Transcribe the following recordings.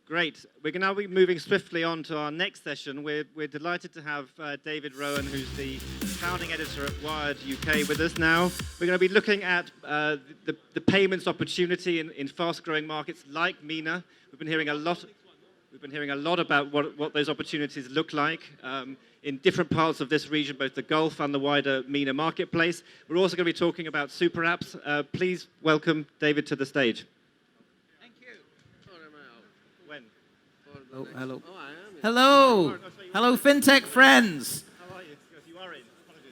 Great. We're going to now be moving swiftly on to our next session. We're delighted to have David Rowan, who's the founding editor at Wired UK, with us now. We're going to be looking at the payments opportunity in fast-growing markets like MENA. We've been hearing a lot about what those opportunities look like in different parts of this region, both the Gulf and the wider MENA marketplace. We're also going to be talking about super apps. Please welcome David to the stage. Oh, hello. Hello. Hello, FinTech friends. How are you? Yes, you are in. Apologies.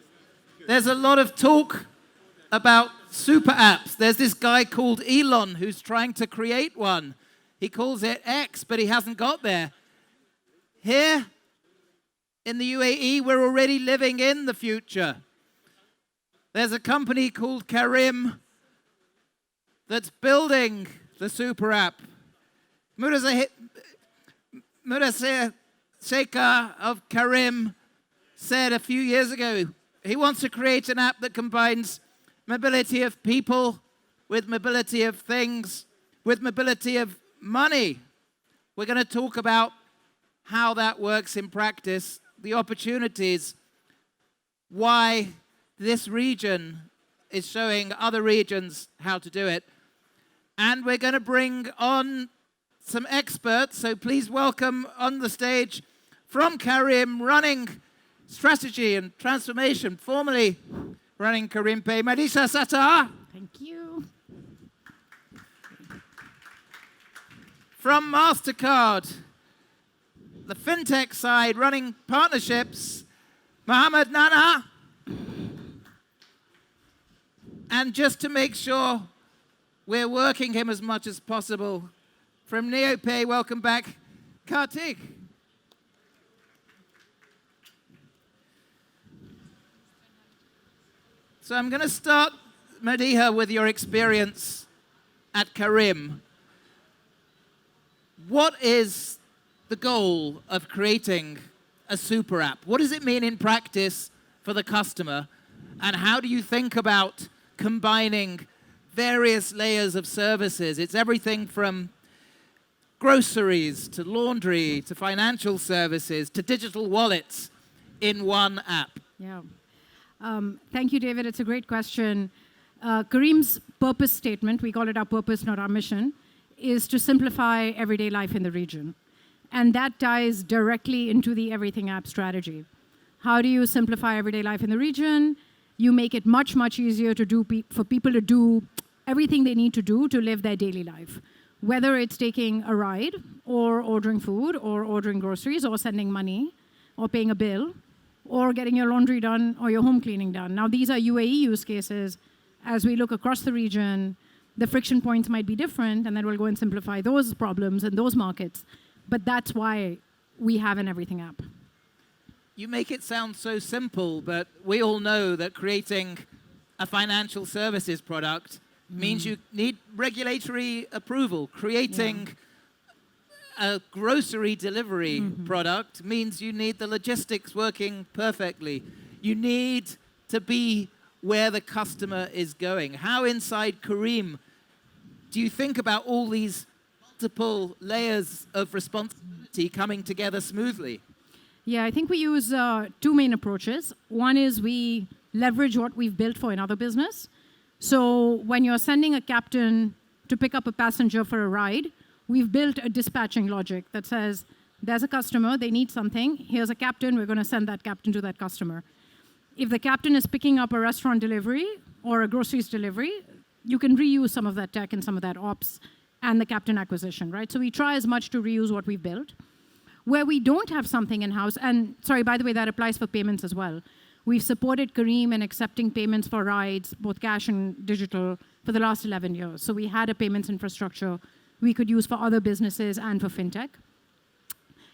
Good. There's a lot of talk about super apps. There's this guy called Elon who's trying to create one. He calls it X, but he hasn't got there. Here in the UAE, we're already living in the future. There's a company called Careem that's building the super app. Mudasir Sheikha of Careem said a few years ago, he wants to create an app that combines mobility of people with mobility of things, with mobility of money. We're going to talk about how that works in practice, the opportunities, why this region is showing other regions how to do it. And we're going to bring on some experts, so please welcome on the stage from Careem, running strategy and transformation, formerly running Careem Pay, Madiha Sattar. Thank you. From Mastercard, the FinTech side, running partnerships, Mohammed Nana. And just to make sure we're working him as much as possible, from NeoPay, welcome back, Kartik. So I'm going to start, Madiha, with your experience at Careem. What is the goal of creating a super app? What does it mean in practice for the customer? And how do you think about combining various layers of services? It's everything from groceries, to laundry, to financial services, to digital wallets in one app. Yeah. Thank you, David. It's a great question. Careem's purpose statement, we call it our purpose, not our mission, is to simplify everyday life in the region. And that ties directly into the everything app strategy. How do you simplify everyday life in the region? You make it much, much easier to do for people to do everything they need to do to live their daily life. Whether it's taking a ride, or ordering food, or ordering groceries, or sending money, or paying a bill, or getting your laundry done, or your home cleaning done. Now, these are UAE use cases. As we look across the region, the friction points might be different, and then we'll go and simplify those problems in those markets. But that's why we have an everything app. You make it sound so simple, but we all know that creating a financial services product means you need regulatory approval. Creating a grocery delivery product means you need the logistics working perfectly. You need to be where the customer is going. How inside Careem do you think about all these multiple layers of responsibility coming together smoothly? Yeah, I think we use two main approaches. One is we leverage what we've built for another business. So when you're sending a captain to pick up a passenger for a ride, we've built a dispatching logic that says, there's a customer, they need something, here's a captain, we're going to send that captain to that customer. If the captain is picking up a restaurant delivery or a groceries delivery, you can reuse some of that tech and some of that ops and the captain acquisition, right? So we try as much to reuse what we've built. Where we don't have something in-house, and sorry, by the way, that applies for payments as well. We've supported Careem in accepting payments for rides, both cash and digital, for the last 11 years. So we had a payments infrastructure we could use for other businesses and for FinTech.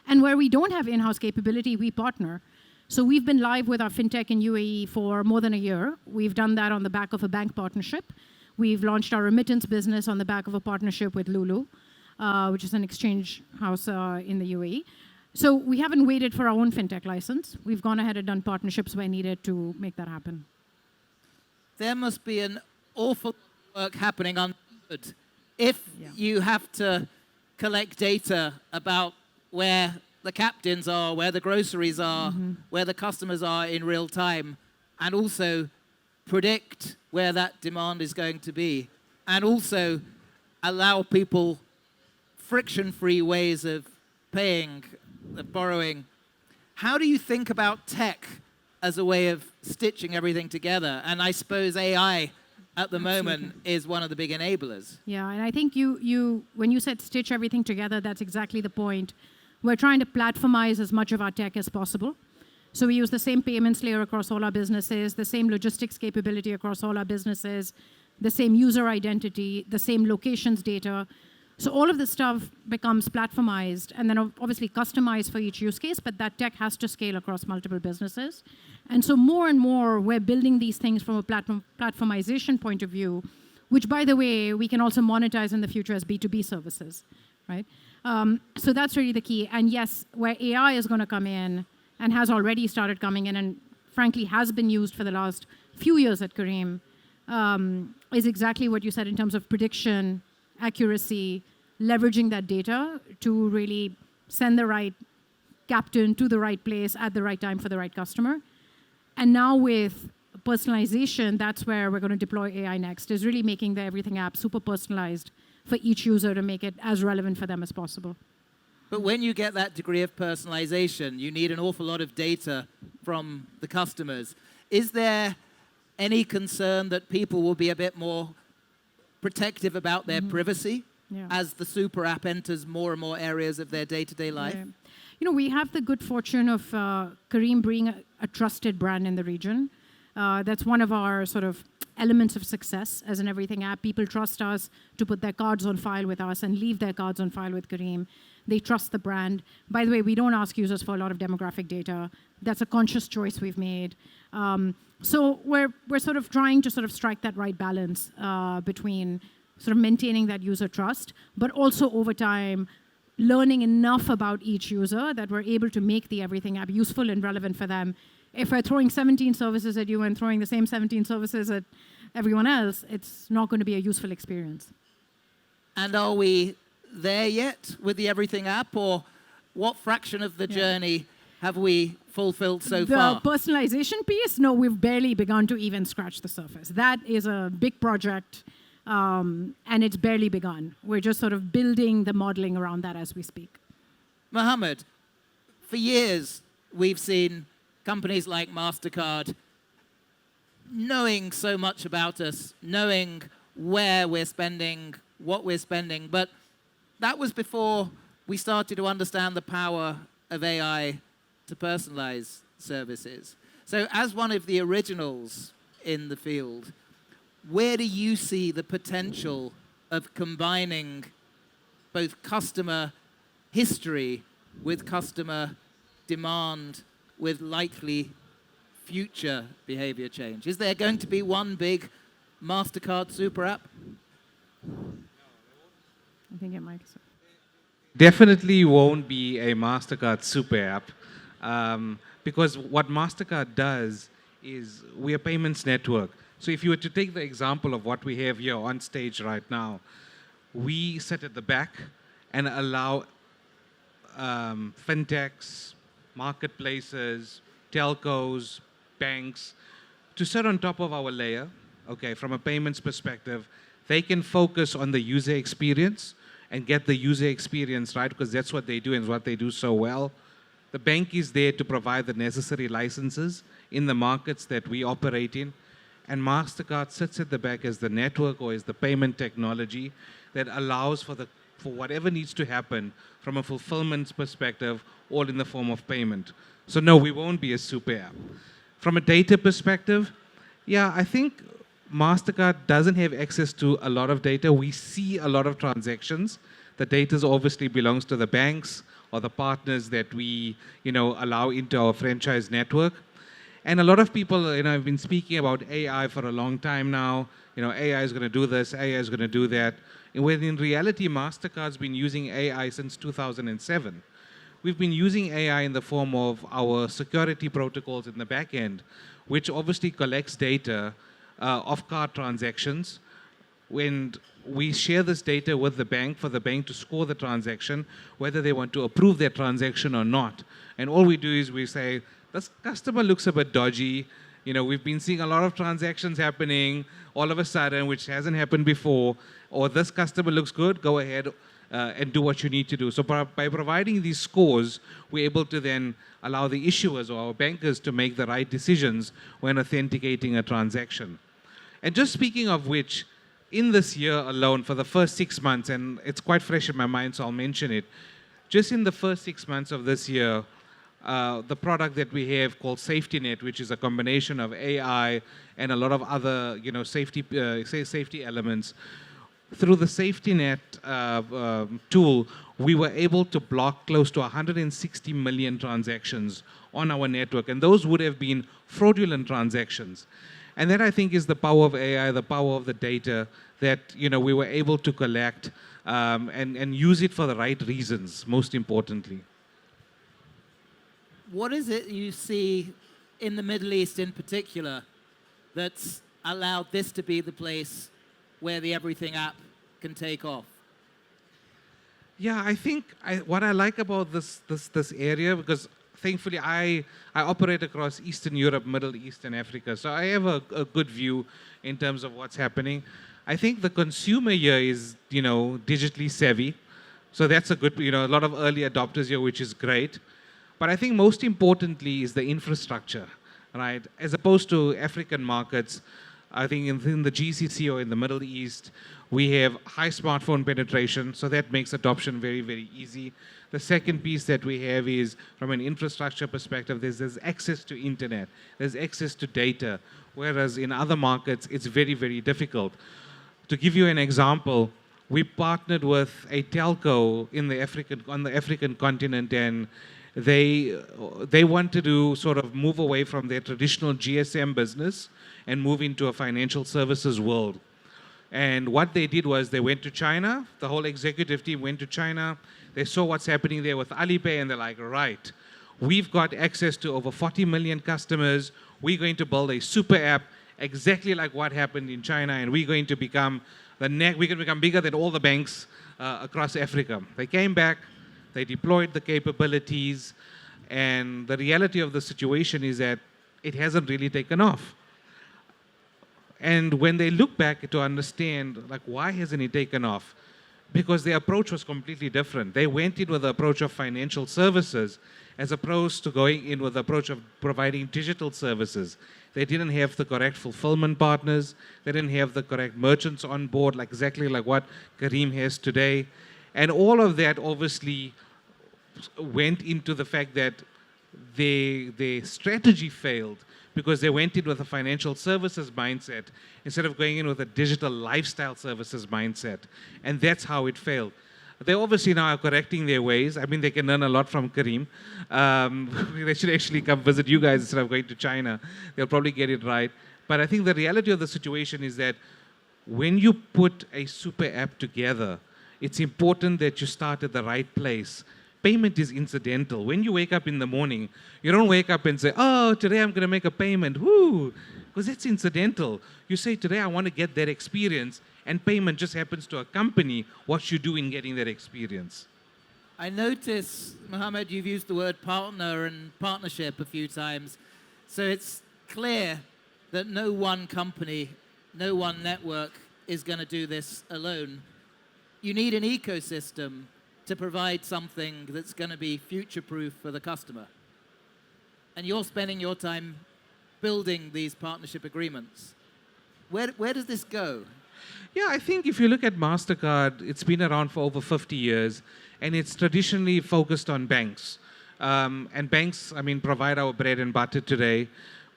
And where we don't have in-house capability, we partner. So we've been live with our FinTech in UAE for more than a year. We've done that on the back of a bank partnership. We've launched our remittance business on the back of a partnership with Lulu, which is an exchange house in the UAE. So we haven't waited for our own FinTech license. We've gone ahead and done partnerships where needed to make that happen. There must be an awful work happening on if you have to collect data about where the captains are, where the groceries are, where the customers are in real time, and also predict where that demand is going to be, and also allow people friction-free ways of paying, of borrowing. How do you think about tech as a way of stitching everything together? And I suppose AI at the moment is one of the big enablers. Yeah, and I think when you said stitch everything together, that's exactly the point. We're trying to platformize as much of our tech as possible. So we use the same payments layer across all our businesses, the same logistics capability across all our businesses, the same user identity, the same locations data. So all of this stuff becomes platformized and then obviously customized for each use case, but that tech has to scale across multiple businesses. And so more and more, we're building these things from a platformization point of view, which, by the way, we can also monetize in the future as B2B services, right? So that's really the key. And yes, where AI is going to come in and has already started coming in and frankly has been used for the last few years at Careem, is exactly what you said in terms of prediction, accuracy, leveraging that data to really send the right captain to the right place at the right time for the right customer. And now with personalization, that's where we're going to deploy AI next, is really making the Everything app super personalized for each user to make it as relevant for them as possible. But when you get that degree of personalization, you need an awful lot of data from the customers. Is there any concern that people will be a bit more protective about their privacy as the super app enters more and more areas of their day-to-day life? Yeah. You know, we have the good fortune of Careem being a trusted brand in the region. That's one of our sort of elements of success as an Everything app. People trust us to put their cards on file with us and leave their cards on file with Careem. They trust the brand. By the way, we don't ask users for a lot of demographic data. That's a conscious choice we've made. So we're sort of trying to sort of strike that right balance between sort of maintaining that user trust, but also over time learning enough about each user that we're able to make the Everything app useful and relevant for them. If we're throwing 17 services at you and throwing the same 17 services at everyone else, it's not going to be a useful experience. And are we there yet with the Everything app, or what fraction of the journey have we fulfilled so far? The personalization piece, no, we've barely begun to even scratch the surface. That is a big project, and it's barely begun. We're just sort of building the modeling around that as we speak. Mohammed, for years we've seen companies like Mastercard knowing so much about us, knowing where we're spending, what we're spending, but that was before we started to understand the power of AI to personalize services. So as one of the originals in the field, where do you see the potential of combining both customer history with customer demand with likely future behavior change? Is there going to be one big Mastercard super app? I think it might. Definitely won't be a Mastercard super app, because what Mastercard does is we're a payments network. So if you were to take the example of what we have here on stage right now, we sit at the back and allow fintechs, marketplaces, telcos, banks to sit on top of our layer. Okay, from a payments perspective, they can focus on the user experience and get the user experience right, because that's what they do and what they do so well. The bank is there to provide the necessary licenses in the markets that we operate in. And Mastercard sits at the back as the network or as the payment technology that allows for whatever needs to happen from a fulfillment perspective, all in the form of payment. So no, we won't be a super app. From a data perspective, yeah, I think Mastercard doesn't have access to a lot of data. We see a lot of transactions. The data obviously belongs to the banks or the partners that we, allow into our franchise network. And a lot of people, have been speaking about AI for a long time now. AI is going to do this, AI is going to do that. And when in reality, Mastercard's been using AI since 2007. We've been using AI in the form of our security protocols in the back end, which obviously collects data of card transactions, when we share this data with the bank for the bank to score the transaction, whether they want to approve their transaction or not. And all we do is we say, this customer looks a bit dodgy. You know, we've been seeing a lot of transactions happening all of a sudden, which hasn't happened before. Or this customer looks good, go ahead and do what you need to do. So by providing these scores, we're able to then allow the issuers or our bankers to make the right decisions when authenticating a transaction. And just speaking of which, in this year alone, for the first 6 months, and it's quite fresh in my mind, so I'll mention it, just in the first 6 months of this year, the product that we have called Safety Net, which is a combination of AI and a lot of other, safety elements. Through the Safety Net tool, we were able to block close to 160 million transactions on our network, and those would have been fraudulent transactions. And that, I think, is the power of AI, the power of the data that we were able to collect and use it for the right reasons, most importantly. What is it you see in the Middle East in particular that's allowed this to be the place where the Everything app can take off? Yeah, I think what I like about this area, because thankfully I operate across Eastern Europe, Middle East, and Africa, so I have a good view in terms of what's happening. I think the consumer here is, digitally savvy, so that's a good, a lot of early adopters here, which is great. But I think most importantly is the infrastructure, right? As opposed to African markets, I think in the GCC or in the Middle East, we have high smartphone penetration, so that makes adoption very, very easy. The second piece that we have is, from an infrastructure perspective, there's access to internet, there's access to data, whereas in other markets, it's very, very difficult. To give you an example, we partnered with a telco on the African continent, and they wanted to sort of move away from their traditional GSM business and move into a financial services world. And what they did was they went to China, the whole executive team went to China, they saw what's happening there with Alipay, and they're like, right, we've got access to over 40 million customers, we're going to build a super app exactly like what happened in China, and we're going to become bigger than all the banks across Africa. They came back, they deployed the capabilities, and the reality of the situation is that it hasn't really taken off. And when they look back to understand, like, why hasn't it taken off? Because their approach was completely different. They went in with the approach of financial services as opposed to going in with the approach of providing digital services. They didn't have the correct fulfillment partners. They didn't have the correct merchants on board, exactly like what Careem has today. And all of that obviously went into the fact that their strategy failed because they went in with a financial services mindset instead of going in with a digital lifestyle services mindset. And that's how it failed. They obviously now are correcting their ways. I mean, they can learn a lot from Careem. They should actually come visit you guys instead of going to China. They'll probably get it right. But I think the reality of the situation is that when you put a super app together, it's important that you start at the right place. Payment is incidental. When you wake up in the morning, you don't wake up and say, oh, today I'm going to make a payment. Woo! Because it's incidental. You say, today I want to get that experience, and payment just happens to accompany what you do in getting that experience. I notice, Mohammed, you've used the word partner and partnership a few times. So it's clear that no one company, no one network is going to do this alone. You need an ecosystem to provide something that's going to be future-proof for the customer. And you're spending your time building these partnership agreements. Where does this go? Yeah, I think if you look at Mastercard, it's been around for over 50 years, and it's traditionally focused on banks. And banks, provide our bread and butter today.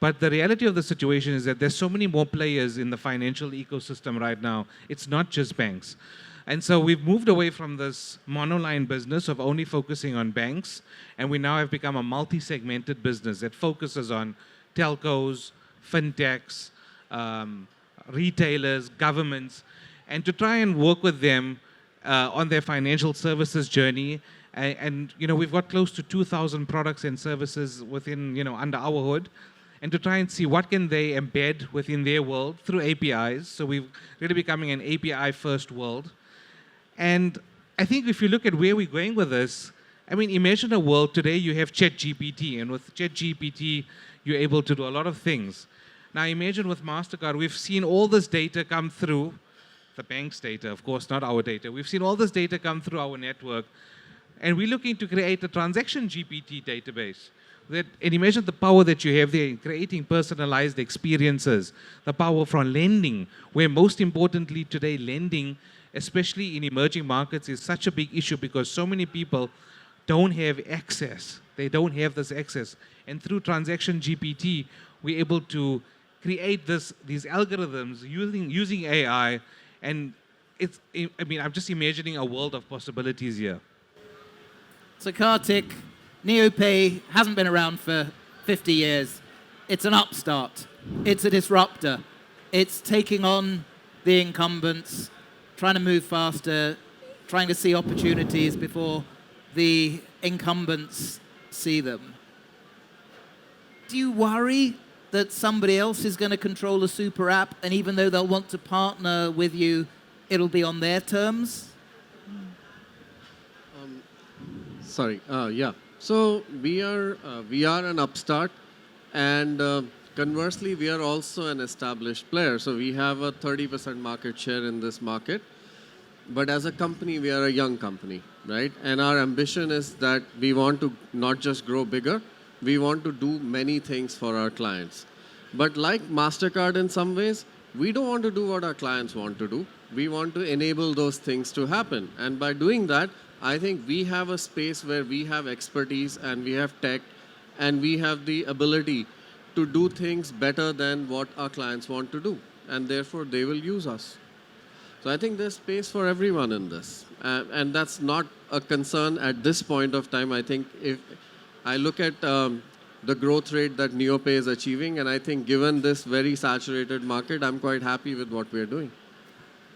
But the reality of the situation is that there's so many more players in the financial ecosystem right now. It's not just banks. And so we've moved away from this monoline business of only focusing on banks, and we now have become a multi-segmented business that focuses on telcos, fintechs, retailers, governments, and to try and work with them on their financial services journey. And we've got close to 2,000 products and services within, under our hood. and to try and see what can they embed within their world through APIs. So we're really becoming an API-first world. And I think if you look at where we're going with this, I mean, imagine a world today you have ChatGPT, and with ChatGPT, you're able to do a lot of things. Now imagine with Mastercard, we've seen all this data come through, the bank's data, of course, not our data. We've seen all this data come through our network, and we're looking to create a transaction GPT database. And imagine the power that you have there in creating personalized experiences, the power from lending, where most importantly today, lending, especially in emerging markets, is such a big issue because so many people don't have access. They don't have this access. And through transaction GPT, we're able to create these algorithms using AI. And I'm just imagining a world of possibilities here. So Kartik, NeoPay hasn't been around for 50 years. It's an upstart. It's a disruptor. It's taking on the incumbents, trying to move faster, trying to see opportunities before the incumbents see them. Do you worry that somebody else is going to control the super app, and even though they'll want to partner with you, it'll be on their terms? Yeah. So we are an upstart, and conversely, we are also an established player. So we have a 30% market share in this market. But as a company, we are a young company, right? And our ambition is that we want to not just grow bigger, we want to do many things for our clients. But like Mastercard in some ways, we don't want to do what our clients want to do. We want to enable those things to happen. And by doing that, I think we have a space where we have expertise and we have tech and we have the ability to do things better than what our clients want to do. And therefore, they will use us. So I think there's space for everyone in this. And that's not a concern at this point of time. I think if I look at the growth rate that NeoPay is achieving, and I think given this very saturated market, I'm quite happy with what we're doing.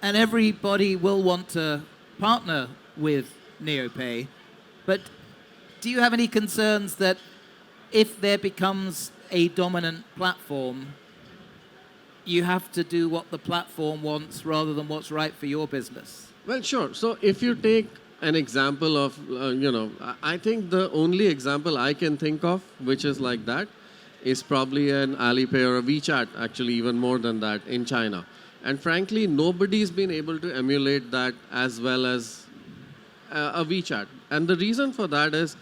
And everybody will want to partner with NeoPay. But do you have any concerns that if there becomes a dominant platform, you have to do what the platform wants rather than what's right for your business? Well, sure. So if you take an example of, I think the only example I can think of which is like that is probably an Alipay or a WeChat, actually even more than that, in China. And frankly, nobody's been able to emulate that as well as a WeChat. And the reason for that is,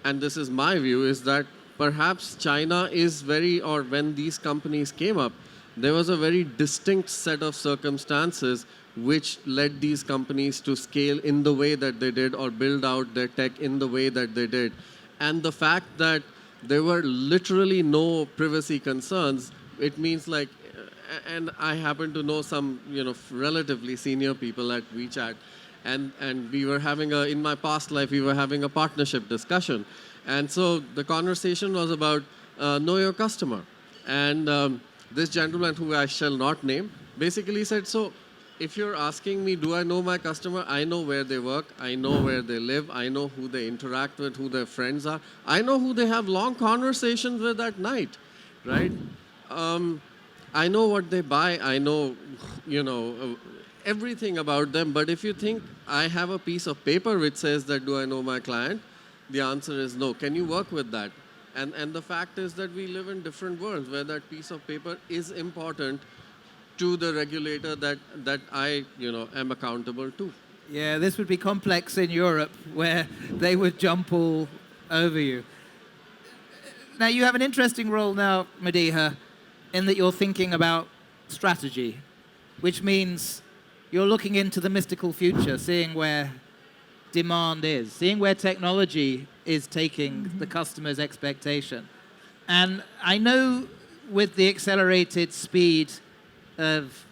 and this is my view, is that perhaps China is when these companies came up, there was a very distinct set of circumstances which led these companies to scale in the way that they did or build out their tech in the way that they did. And the fact that there were literally no privacy concerns, it means like, and I happen to know some, relatively senior people at WeChat, and we were having in my past life, we were having a partnership discussion. And so the conversation was about know your customer. And this gentleman, who I shall not name, basically said, so if you're asking me, do I know my customer? I know where they work. I know where they live. I know who they interact with, who their friends are. I know who they have long conversations with at night, right? I know what they buy. I know, everything about them. But if you think I have a piece of paper which says that, do I know my client? The answer is no. Can you work with that? And the fact is that we live in different worlds where that piece of paper is important to the regulator that I am accountable to. Yeah, this would be complex in Europe where they would jump all over you. Now, you have an interesting role now, Madiha, in that you're thinking about strategy, which means you're looking into the mystical future, seeing where demand is, seeing where technology is taking the customer's expectation. And I know with the accelerated speed of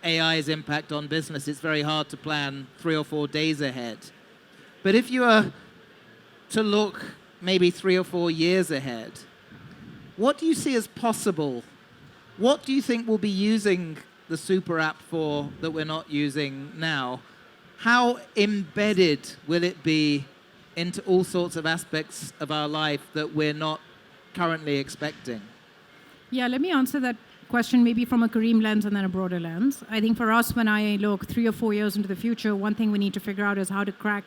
AI's impact on business, it's very hard to plan 3 or 4 days ahead. But if you are to look maybe 3 or 4 years ahead, what do you see as possible? What do you think we'll be using the super app for that we're not using now? How embedded will it be into all sorts of aspects of our life that we're not currently expecting? Yeah, let me answer that question maybe from a Careem lens and then a broader lens. I think for us, when I look 3 or 4 years into the future, one thing we need to figure out is how to crack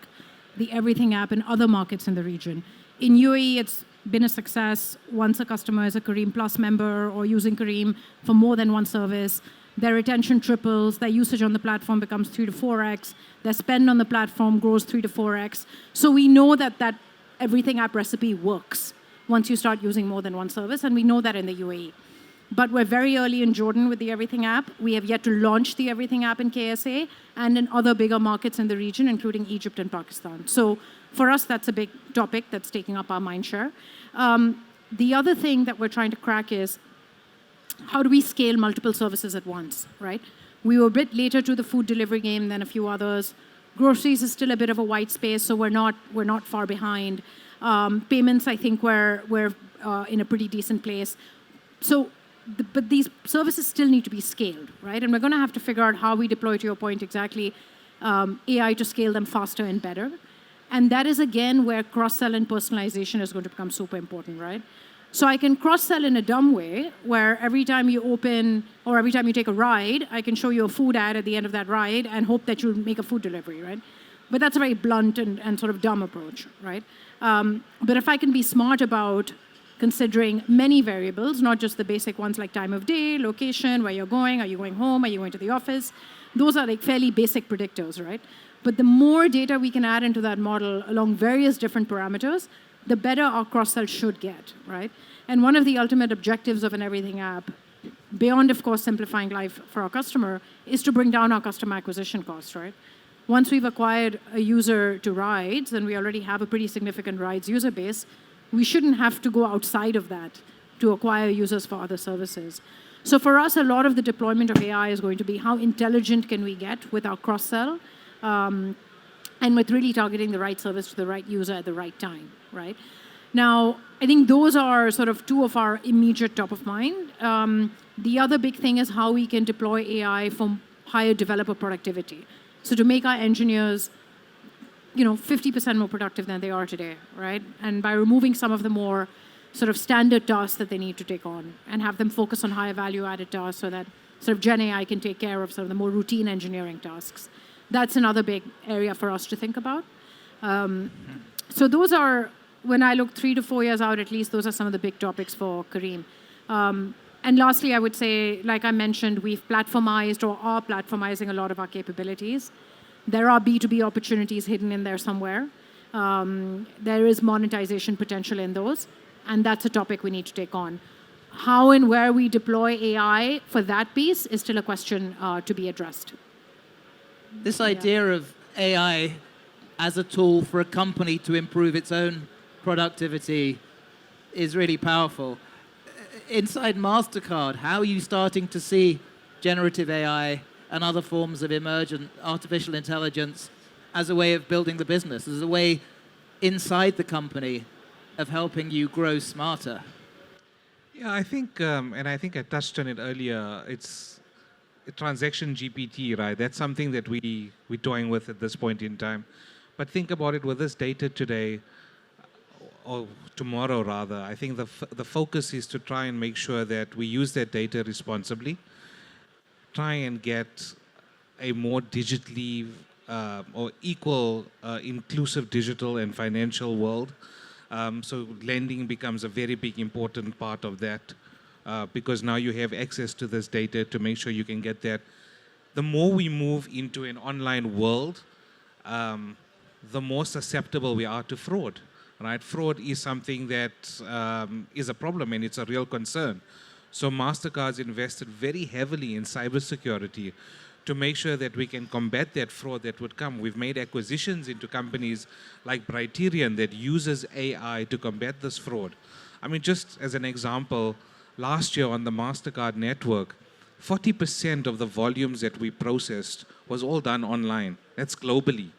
the Everything app in other markets in the region. In UAE, it's been a success. Once a customer is a Careem Plus member or using Careem for more than one service, their retention triples, their usage on the platform becomes 3 to 4x, their spend on the platform grows 3 to 4x. So we know that that Everything app recipe works once you start using more than one service, and we know that in the UAE. But we're very early in Jordan with the Everything app. We have yet to launch the Everything app in KSA and in other bigger markets in the region, including Egypt and Pakistan. So for us, that's a big topic that's taking up our mind share. The other thing that we're trying to crack is how do we scale multiple services at once, right? We were a bit later to the food delivery game than a few others. Groceries is still a bit of a white space, so we're not far behind. Payments, I think we're in a pretty decent place. So, but these services still need to be scaled, right? And we're going to have to figure out how we deploy, to your point exactly, AI to scale them faster and better. And that is, again, where cross-sell and personalization is going to become super important, right? So I can cross-sell in a dumb way, where every time you open or every time you take a ride, I can show you a food ad at the end of that ride and hope that you'll make a food delivery, right? But that's a very blunt and sort of dumb approach, right? But if I can be smart about considering many variables, not just the basic ones like time of day, location, where you're going, are you going home, are you going to the office? Those are like fairly basic predictors, right? But the more data we can add into that model along various different parameters, the better our cross-sell should get, right? And one of the ultimate objectives of an Everything app, beyond, of course, simplifying life for our customer, is to bring down our customer acquisition costs, right? Once we've acquired a user to Rides, and we already have a pretty significant Rides user base, we shouldn't have to go outside of that to acquire users for other services. So for us, a lot of the deployment of AI is going to be how intelligent can we get with our cross-sell, and with really targeting the right service to the right user at the right time, right? Now, I think those are sort of two of our immediate top of mind. The other big thing is how we can deploy AI for higher developer productivity. So to make our engineers 50% more productive than they are today, right? And by removing some of the more sort of standard tasks that they need to take on and have them focus on higher value added tasks so that sort of Gen AI can take care of some of the more routine engineering tasks. That's another big area for us to think about. So those are, when I look 3 to 4 years out at least, those are some of the big topics for Careem. And lastly, I would say, like I mentioned, we've platformized or are platformizing a lot of our capabilities. There are B2B opportunities hidden in there somewhere. There is monetization potential in those, and that's a topic we need to take on. How and where we deploy AI for that piece is still a question to be addressed. This idea of AI as a tool for a company to improve its own productivity is really powerful. Inside Mastercard, how are you starting to see generative AI and other forms of emergent artificial intelligence as a way of building the business, as a way inside the company of helping you grow smarter? Yeah, I think, and I think I touched on it earlier, it's a transaction GPT, right? That's something that we're toying with at this point in time. But think about it with this data today, or tomorrow rather, I think the focus is to try and make sure that we use that data responsibly, try and get a more digitally or equal inclusive digital and financial world. So lending becomes a very big important part of that because now you have access to this data to make sure you can get that. The more we move into an online world, the more susceptible we are to fraud. Right? Fraud is something that is a problem and it's a real concern. So Mastercard's invested very heavily in cybersecurity to make sure that we can combat that fraud that would come. We've made acquisitions into companies like Brighterion that uses AI to combat this fraud. I mean, just as an example, last year on the Mastercard network, 40% of the volumes that we processed was all done online. That's globally.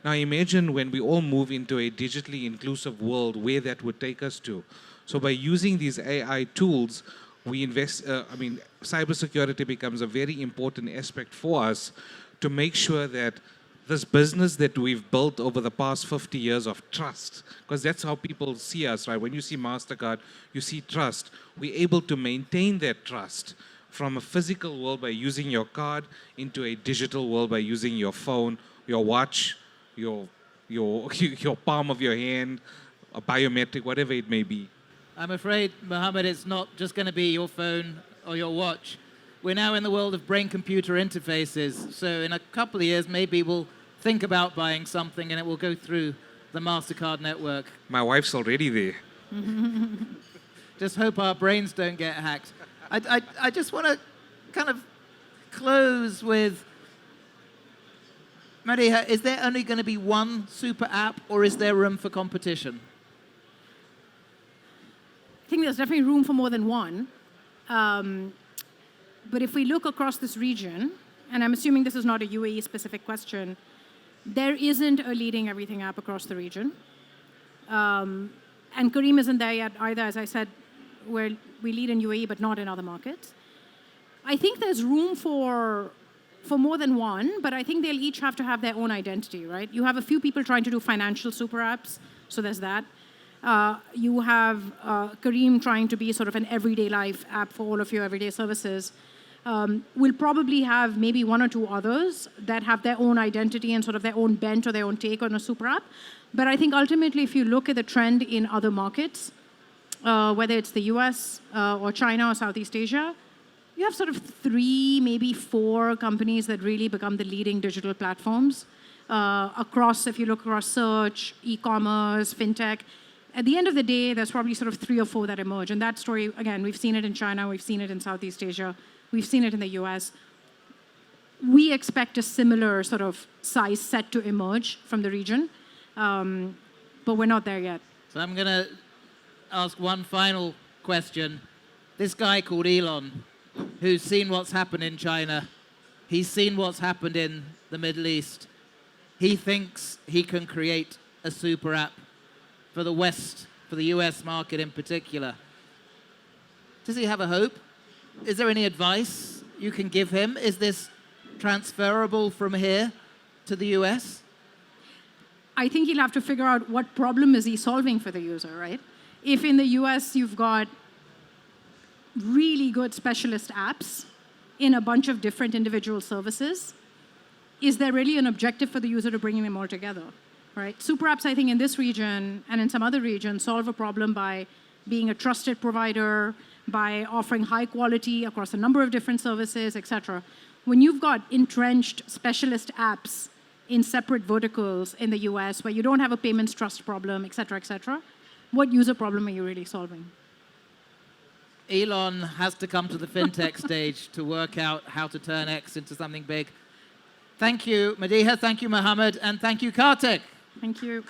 Now imagine when we all move into a digitally inclusive world, where that would take us to. So by using these AI tools, we invest, cybersecurity becomes a very important aspect for us to make sure that this business that we've built over the past 50 years of trust, because that's how people see us, right? When you see MasterCard, you see trust. We're able to maintain that trust from a physical world by using your card into a digital world by using your phone, your watch, your palm of your hand, a biometric, whatever it may be. I'm afraid, Mohammed, it's not just going to be your phone or your watch. We're now in the world of brain-computer interfaces. So in a couple of years, maybe we'll think about buying something and it will go through the MasterCard network. My wife's already there. Just hope our brains don't get hacked. I just want to kind of close with, Madiha, is there only going to be one super app or is there room for competition? I think there's definitely room for more than one. But if we look across this region, and I'm assuming this is not a UAE-specific question, there isn't a leading everything app across the region. And Careem isn't there yet either, as I said, where we lead in UAE, but not in other markets. I think there's room for more than one, but I think they'll each have to have their own identity, right? You have a few people trying to do financial super apps, so there's that. You have Careem trying to be sort of an everyday life app for all of your everyday services. We'll probably have maybe one or two others that have their own identity and sort of their own bent or their own take on a super app. But I think ultimately, if you look at the trend in other markets, whether it's the US or China or Southeast Asia, you have sort of 3, maybe 4 companies that really become the leading digital platforms across, if you look across search, e-commerce, fintech. At the end of the day, there's probably sort of 3 or 4 that emerge. And that story, again, we've seen it in China, we've seen it in Southeast Asia, we've seen it in the US. We expect a similar sort of size set to emerge from the region, but we're not there yet. So I'm going to ask one final question. This guy called Elon, who's seen what's happened in China, he's seen what's happened in the Middle East. He thinks he can create a super app for the West, for the US market in particular. Does he have a hope? Is there any advice you can give him? Is this transferable from here to the US? I think he'll have to figure out what problem is he solving for the user, right? If in the US you've got really good specialist apps in a bunch of different individual services, is there really an objective for the user to bring them all together, right? Super apps, I think, in this region and in some other regions solve a problem by being a trusted provider, by offering high quality across a number of different services, et cetera. When you've got entrenched specialist apps in separate verticals in the US where you don't have a payments trust problem, et cetera, what user problem are you really solving? Elon has to come to the fintech stage to work out how to turn X into something big. Thank you, Madiha. Thank you, Mohammed. And thank you, Kartik. Thank you.